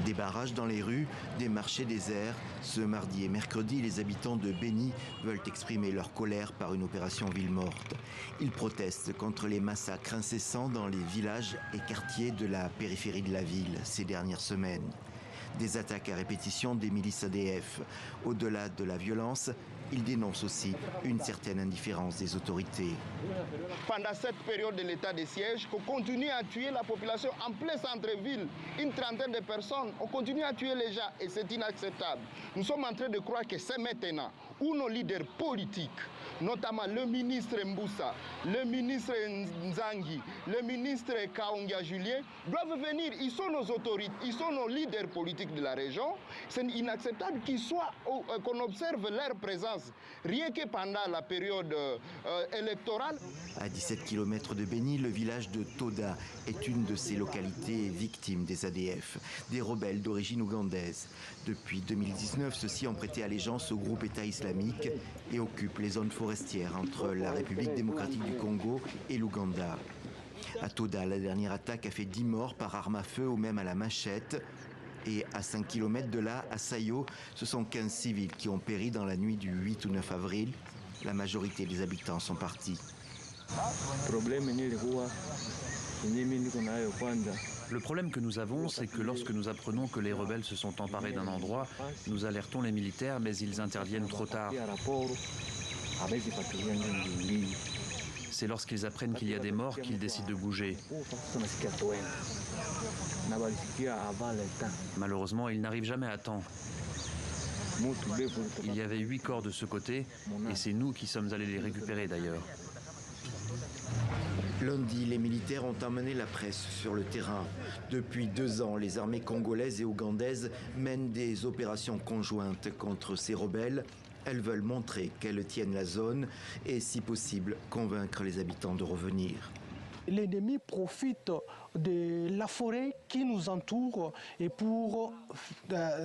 Des barrages dans les rues, des marchés déserts. Ce mardi et mercredi, les habitants de Beni veulent exprimer leur colère par une opération ville morte. Ils protestent contre les massacres incessants dans les villages et quartiers de la périphérie de la ville ces dernières semaines. Des attaques à répétition des milices ADF. Au-delà de la violence, ils dénoncent aussi une certaine indifférence des autorités. Pendant cette période de l'état de siège, on continue à tuer la population en plein centre-ville. Une trentaine de personnes, on continue à tuer les gens et c'est inacceptable. Nous sommes en train de croire que c'est maintenant où nos leaders politiques, notamment le ministre Mboussa, le ministre Nzangi, le ministre Kaonga Julien, doivent venir. Ils sont nos autorités, ils sont nos leaders politiques de la région. C'est inacceptable qu'on observe leur présence, rien que pendant la période électorale. À 17 km de Beni, le village de Toda est une de ces localités victimes des ADF, des rebelles d'origine ougandaise. Depuis 2019, ceux-ci ont prêté allégeance au groupe État islamique et occupent les zones forestières entre la République démocratique du Congo et l'Ouganda. À Toda, la dernière attaque a fait 10 morts par arme à feu ou même à la machette. Et à 5 km de là, à Sayo, ce sont 15 civils qui ont péri dans la nuit du 8 ou 9 avril. La majorité des habitants sont partis. Le problème que nous avons, c'est que lorsque nous apprenons que les rebelles se sont emparés d'un endroit, nous alertons les militaires, mais ils interviennent trop tard. C'est lorsqu'ils apprennent qu'il y a des morts qu'ils décident de bouger. Malheureusement, ils n'arrivent jamais à temps. Il y avait 8 corps de ce côté, et c'est nous qui sommes allés les récupérer d'ailleurs. Lundi, les militaires ont emmené la presse sur le terrain. Depuis 2 ans, les armées congolaises et ougandaises mènent des opérations conjointes contre ces rebelles. Elles veulent montrer qu'elles tiennent la zone et, si possible, convaincre les habitants de revenir. L'ennemi profite de la forêt qui nous entoure et pour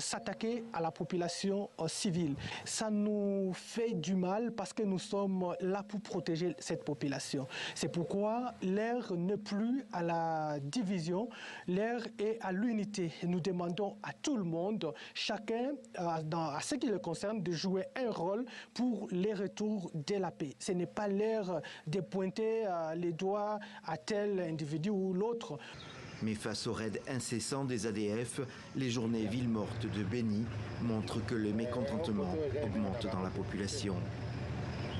s'attaquer à la population civile. Ça nous fait du mal parce que nous sommes là pour protéger cette population. C'est pourquoi l'heure n'est plus à la division, l'heure est à l'unité. Nous demandons à tout le monde, chacun, à ce qui le concerne, de jouer un rôle pour le retour de la paix. Ce n'est pas l'heure de pointer les doigts à tel individu ou l'autre. Mais face aux raids incessants des ADF, les journées villes mortes de Beni montrent que le mécontentement augmente dans la population.